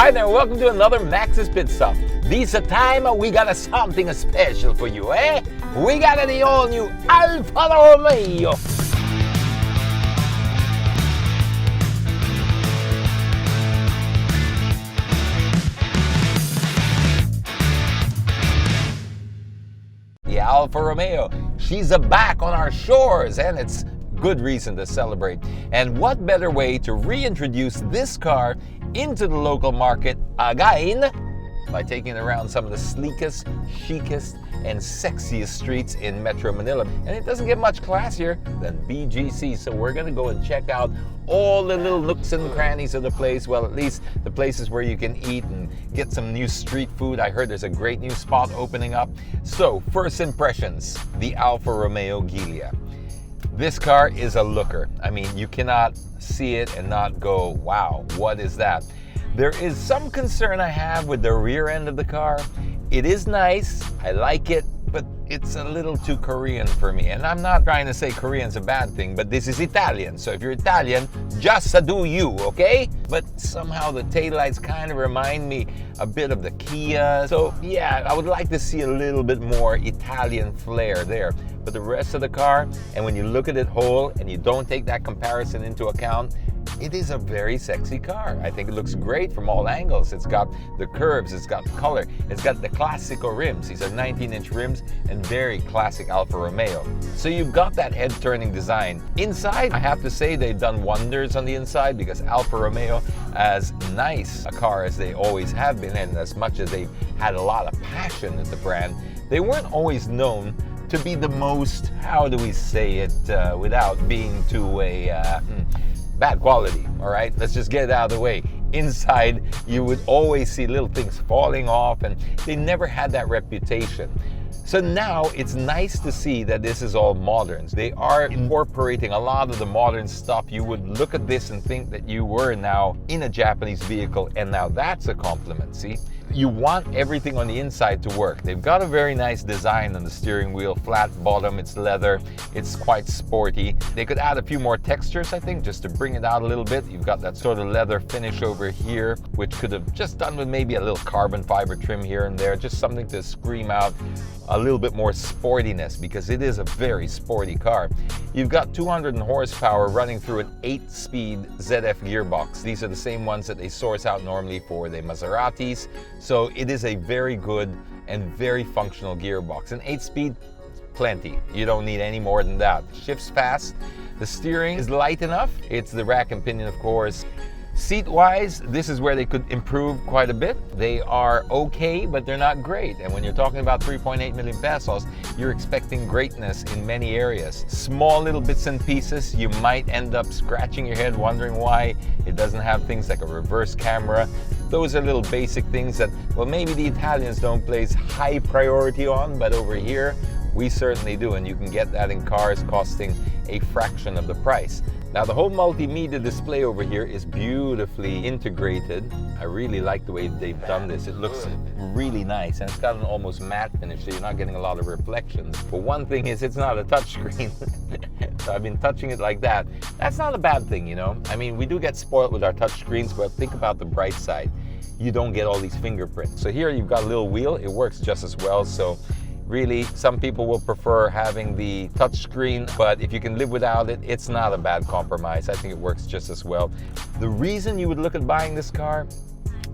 Hi there, welcome to another Maxxis Pitstop. This time we got something special for you, eh? We got the all new Alfa Romeo. The Alfa Romeo, she's back on our shores, and it's good reason to celebrate. And what better way to reintroduce this car into the local market again by taking it around some of the sleekest, chicest, and sexiest streets in Metro Manila. And it doesn't get much classier than BGC, so we're gonna go and check out all the little nooks and crannies of the place. Well, at least the places where you can eat and get some new street food. I heard there's a great new spot opening up. So, first impressions, the Alfa Romeo Giulia. This car is a looker. I mean, you cannot see it and not go, wow, what is that? There is some concern I have with the rear end of the car. It is nice, I like it, but it's a little too Korean for me. And I'm not trying to say Korean's a bad thing, but this is Italian. So if you're Italian, just do you, okay? But somehow the taillights kind of remind me a bit of the Kia. So yeah, I would like to see a little bit more Italian flair there. But the rest of the car, and when you look at it whole and you don't take that comparison into account, it is a very sexy car. I think it looks great from all angles. It's got the curves, it's got color, it's got the classical rims. These are 19-inch rims and very classic Alfa Romeo. So you've got that head-turning design. Inside, I have to say they've done wonders on the inside, because Alfa Romeo, as nice a car as they always have been, and as much as they've had a lot of passion at the brand, they weren't always known to be the most, how do we say it without being too bad quality, all right? Let's just get it out of the way. Inside, you would always see little things falling off, and they never had that reputation. So now it's nice to see that this is all modern. They are incorporating a lot of the modern stuff. You would look at this and think that you were now in a Japanese vehicle, and now that's a compliment, see? You want everything on the inside to work. They've got a very nice design on the steering wheel, flat bottom, it's leather, it's quite sporty. They could add a few more textures, I think, just to bring it out a little bit. You've got that sort of leather finish over here, which could have just done with maybe a little carbon fiber trim here and there, just something to scream out a little bit more sportiness, because it is a very sporty car. You've got 200 horsepower running through an 8-speed ZF gearbox. These are the same ones that they source out normally for the Maseratis. So it is a very good and very functional gearbox. An 8-speed, plenty. You don't need any more than that. Shifts fast. The steering is light enough. It's the rack and pinion, of course. Seat-wise, this is where they could improve quite a bit. They are okay, but they're not great. And when you're talking about 3.8 million pesos, you're expecting greatness in many areas. Small little bits and pieces, you might end up scratching your head wondering why it doesn't have things like a reverse camera. Those are little basic things that, well, maybe the Italians don't place high priority on, but over here, we certainly do. And you can get that in cars costing a fraction of the price. Now, the whole multimedia display over here is beautifully integrated. I really like the way they've done this. It looks really nice, and it's got an almost matte finish, so you're not getting a lot of reflections. But one thing is, it's not a touchscreen. So I've been touching it like that. That's not a bad thing, you know? I mean, we do get spoiled with our touchscreens, but think about the bright side. You don't get all these fingerprints. So here you've got a little wheel. It works just as well. So really, some people will prefer having the touchscreen, but if you can live without it, it's not a bad compromise. I think it works just as well. The reason you would look at buying this car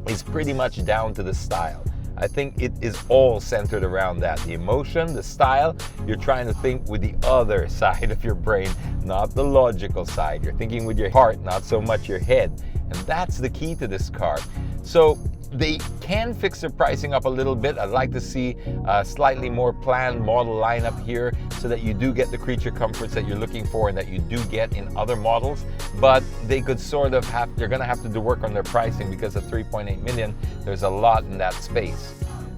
is pretty much down to the style. I think it is all centered around that. The emotion, the style, you're trying to think with the other side of your brain, not the logical side. You're thinking with your heart, not so much your head. And that's the key to this car. So they can fix their pricing up a little bit. I'd like to see a slightly more planned model lineup here so that you do get the creature comforts that you're looking for and that you do get in other models. But they could sort of have, they're gonna have to do work on their pricing, because at 3.8 million, there's a lot in that space.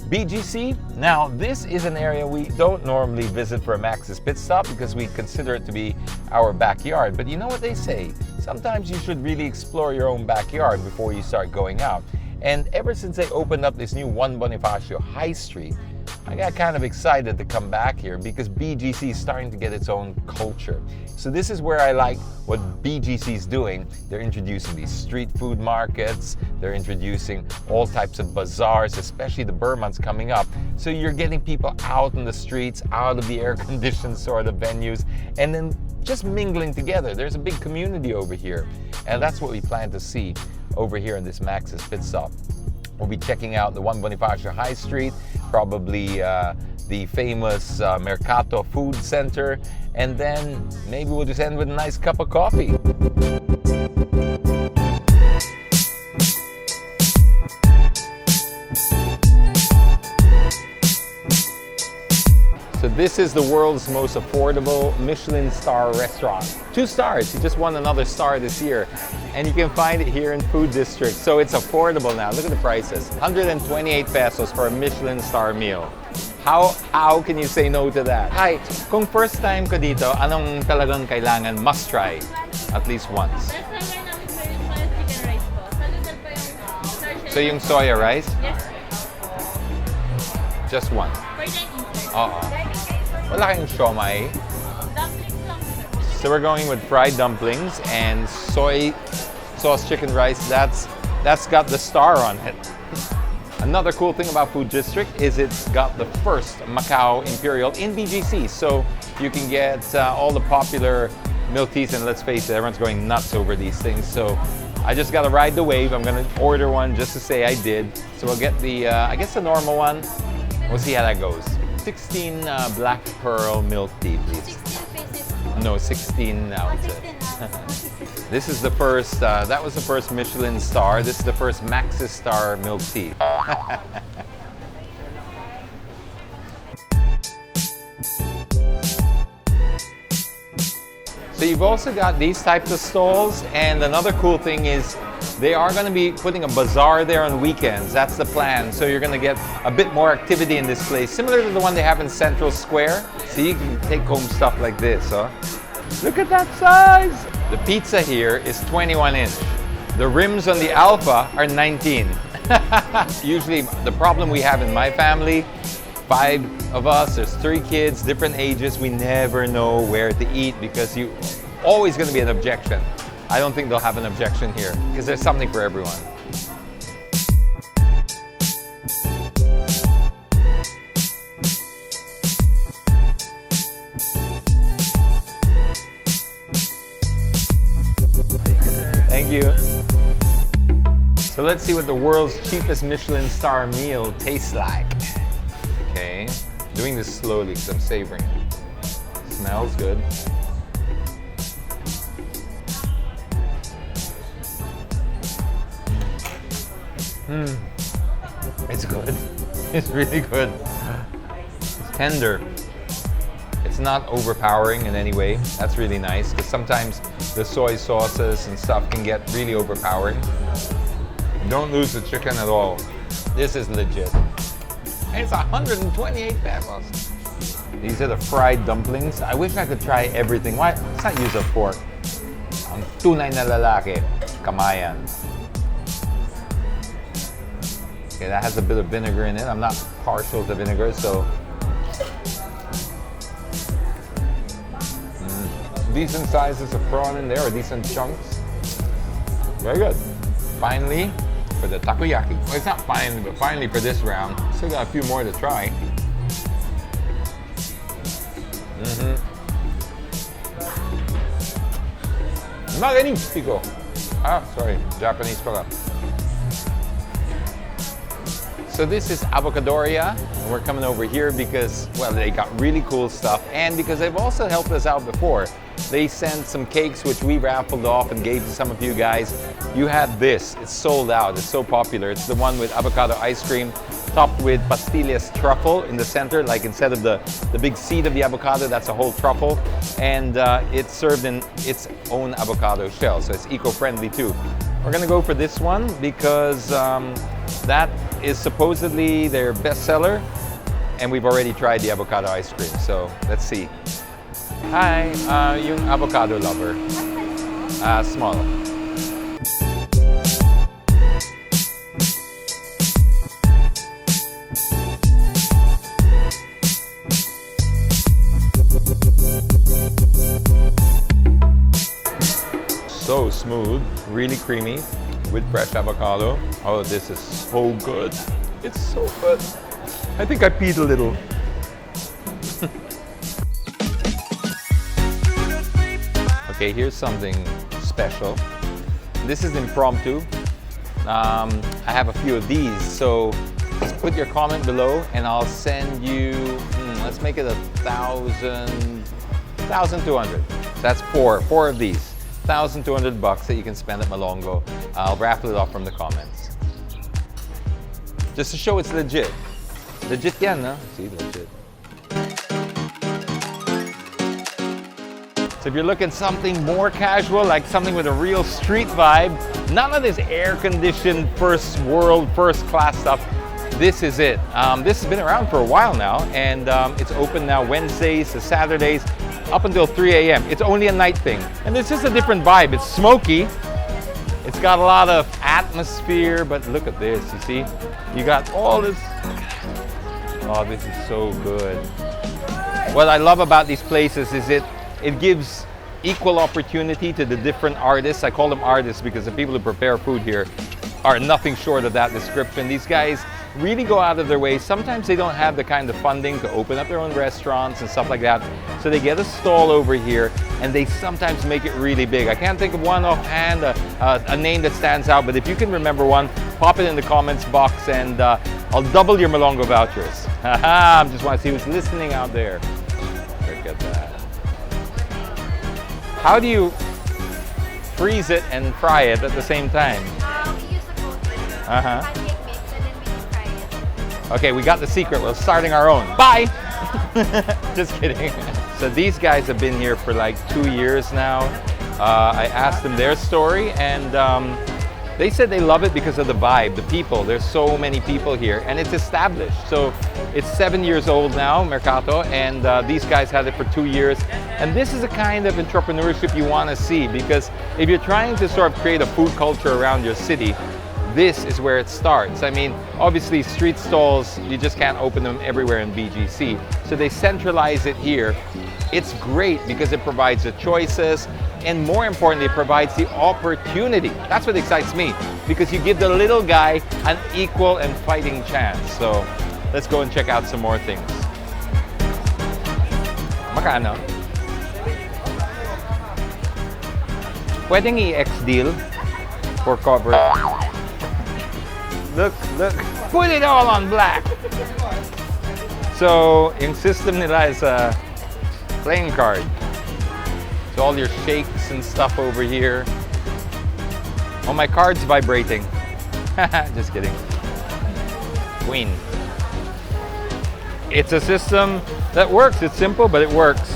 BGC, now this is an area we don't normally visit for a Maxxis pit stop because we consider it to be our backyard. But you know what they say? Sometimes you should really explore your own backyard before you start going out. And ever since they opened up this new Juan Bonifacio High Street, I got kind of excited to come back here because BGC is starting to get its own culture. So this is where I like what BGC is doing, they're introducing these street food markets, they're introducing all types of bazaars, especially the Burr months coming up. So you're getting people out in the streets, out of the air-conditioned sort of venues, and then just mingling together. There's a big community over here, and that's what we plan to see over here in this Maxxis Pitstop. We'll be checking out the 1 Bonifacio High Street, probably the famous Mercato Food Center, and then maybe we'll just end with a nice cup of coffee. So this is the world's most affordable Michelin star restaurant. 2 stars, you just won another star this year. And you can find it here in Food District. So it's affordable now. Look at the prices. 128 pesos for a Michelin star meal. How can you say no to that? Hi, kung first time ka dito, anong talagang kailangan must try at least once? So yung soya rice? Yes. Just one. Oo. Wala kayong siomai. So we're going with fried dumplings and soy sauce chicken rice. That's got the star on it. Another cool thing about Food District is it's got the first Macau Imperial in BGC. So you can get all the popular milk teas, and let's face it, everyone's going nuts over these things. So I just gotta ride the wave. I'm gonna order one just to say I did. So we'll get the, I guess the normal one. We'll see how that goes. 16 black pearl milk tea, please. 16 pieces. No, 16 ounces. 16 This is the first, that was the first Michelin star. This is the first Maxxis star milk tea. So you've also got these types of stalls, and another cool thing is they are going to be putting a bazaar there on weekends. That's the plan. So you're going to get a bit more activity in this place, similar to the one they have in Central Square. So you can take home stuff like this, huh? Look at that size! The pizza here is 21 inch. The rims on the Alfa are 19. Usually the problem we have in my family, 5 of us, there's 3 kids, different ages, we never know where to eat because you always going to be an objection. I don't think they'll have an objection here because there's something for everyone. Thank you. So let's see what the world's cheapest Michelin star meal tastes like. Okay, doing this slowly because I'm savoring it. Smells good. It's good. It's really good. It's tender. It's not overpowering in any way. That's really nice because sometimes the soy sauces and stuff can get really overpowering. Don't lose the chicken at all. This is legit. It's 128 pesos. These are the fried dumplings. I wish I could try everything. Why? Let's not use a fork. Ang tunay na lalaki, kamayan. Okay, that has a bit of vinegar in it. I'm not partial to vinegar, so decent sizes of prawn in there, or decent chunks. Very good. Finally, for the takoyaki. Well, it's not finally, but finally for this round. Still got a few more to try. Magnifico. Ah, sorry, Japanese pala. So this is Avocadoria. We're coming over here because, well, they got really cool stuff, and because they've also helped us out before. They sent some cakes which we raffled off and gave to some of you guys. You have this. It's sold out. It's so popular. It's the one with avocado ice cream topped with pastillas truffle in the center. Like instead of the big seed of the avocado, that's a whole truffle. And it's served in its own avocado shell, so it's eco-friendly too. We're gonna go for this one because that is supposedly their bestseller, and we've already tried the avocado ice cream. So let's see. Hi, yung avocado lover. Small. so smooth, really creamy with fresh avocado. Oh, this is so good. It's so good. I think I peed a little. Okay, here's something special. This is impromptu. I have a few of these, so just put your comment below and I'll send you, let's make it 1,200. That's four of these. 1,200 bucks that you can spend at Malongo. I'll raffle it off from the comments. Just to show it's legit. Legit yan, no? See, legit. So if you're looking something more casual, like something with a real street vibe, none of this air-conditioned first world, first class stuff, this is it. This has been around for a while now, and it's open now Wednesdays to Saturdays up until 3 a.m. It's only a night thing. And it's just a different vibe. It's smoky. It's got a lot of atmosphere, but look at this, you see? You got all this. Oh, this is so good. What I love about these places is it gives equal opportunity to the different artists. I call them artists because the people who prepare food here are nothing short of that description. These guys really go out of their way. Sometimes they don't have the kind of funding to open up their own restaurants and stuff like that. So they get a stall over here and they sometimes make it really big. I can't think of one offhand, a name that stands out, but if you can remember one, pop it in the comments box and I'll double your Malongo vouchers. I just want to see who's listening out there. Look at that. How do you freeze it and fry it at the same time? We use the cold pancake mix and then we deep fry it. Okay, we got the secret. We're starting our own. Bye! Just kidding. So these guys have been here for like 2 years now. I asked them their story and they said they love it because of the vibe, the people. There's so many people here and it's established. So it's 7 years old now, Mercato, and these guys had it for 2 years. And this is the kind of entrepreneurship you want to see, because if you're trying to sort of create a food culture around your city, this is where it starts. I mean, obviously street stalls, you just can't open them everywhere in BGC. So they centralize it here. It's great because it provides the choices, and more importantly, it provides the opportunity. That's what excites me, because you give the little guy an equal and fighting chance. So let's go and check out some more things. Makano? Pwedeng i-X-deal for cover. Look, put it all on black. So, yung system nila is a playing card. So all your shakes and stuff over here. Oh, my card's vibrating. Just kidding. Queen. It's a system that works. It's simple, but it works.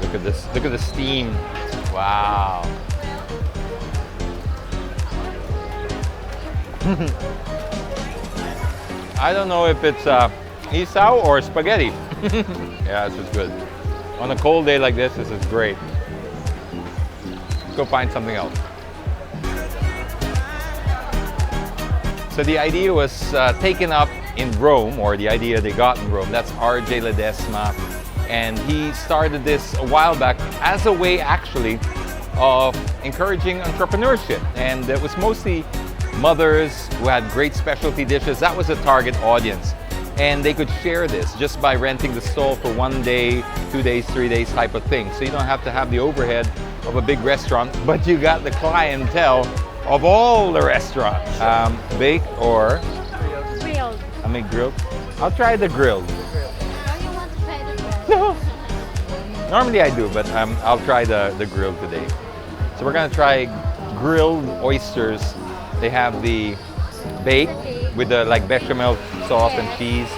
Look at this. Look at the steam. Wow. I don't know if it's isaw or spaghetti. Yeah, this is good. On a cold day like this is great. Let's go find something else. So the idea was taken up in Rome, or the idea they got in Rome. That's R.J. Ledesma. And he started this a while back as a way, actually, of encouraging entrepreneurship. And it was mostly mothers who had great specialty dishes. That was a target audience. And they could share this just by renting the stall for 1 day, 2 days, 3 days type of thing. So you don't have to have the overhead of a big restaurant, but you got the clientele of all the restaurants. Baked or? Grilled. I mean grilled. I'll try the grilled. Don't you want to try the grilled? No. Normally I do, but I'll try the grilled today. So we're gonna try grilled oysters. They have the baked with the like bechamel sauce and cheese.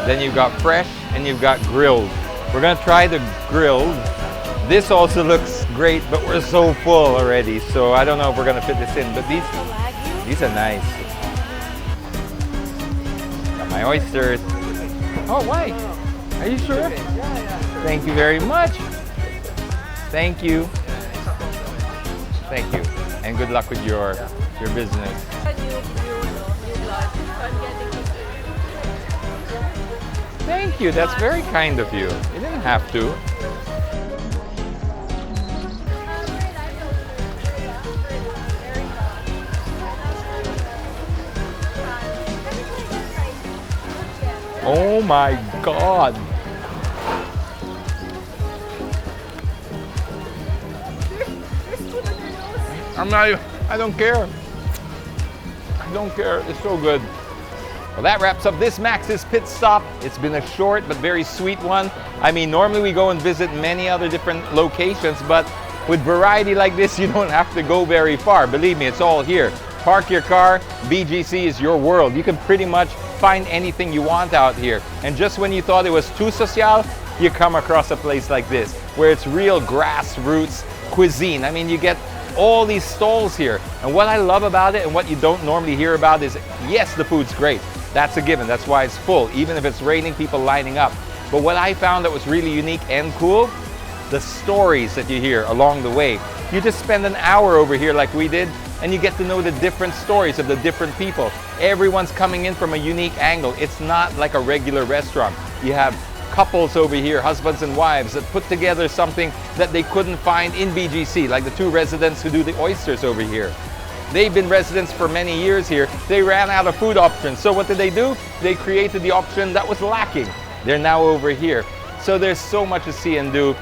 Then you've got fresh and you've got grilled. We're gonna try the grilled. This also looks great, but we're so full already, so I don't know if we're gonna fit this in. But these are nice. Got my oysters. Oh, why? Are you sure? Thank you very much. Thank you. Thank you, and good luck with your business. Thank you, that's very kind of you. You didn't have to. Oh my God. I don't care. I don't care. It's so good. Well, that wraps up this Maxxis pit stop. It's been a short but very sweet one. I mean, normally we go and visit many other different locations, but with variety like this, you don't have to go very far. Believe me, it's all here. Park your car, BGC is your world. You can pretty much find anything you want out here. And just when you thought it was too social, you come across a place like this, where it's real grassroots cuisine. I mean, you get all these stalls here. And what I love about it and what you don't normally hear about is, yes, the food's great. That's a given. That's why it's full. Even if it's raining, people lining up. But what I found that was really unique and cool, the stories that you hear along the way. You just spend an hour over here like we did, and you get to know the different stories of the different people. Everyone's coming in from a unique angle. It's not like a regular restaurant. You have couples over here, husbands and wives, that put together something that they couldn't find in BGC, like the two residents who do the oysters over here. They've been residents for many years here. They ran out of food options. So what did they do? They created the option that was lacking. They're now over here. So there's so much to see and do.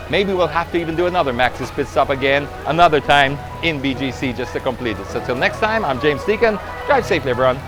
Maybe we'll have to even do another Maxxis pit stop again, another time in BGC just to complete it. So till next time, I'm James Deacon. Drive safely, everyone.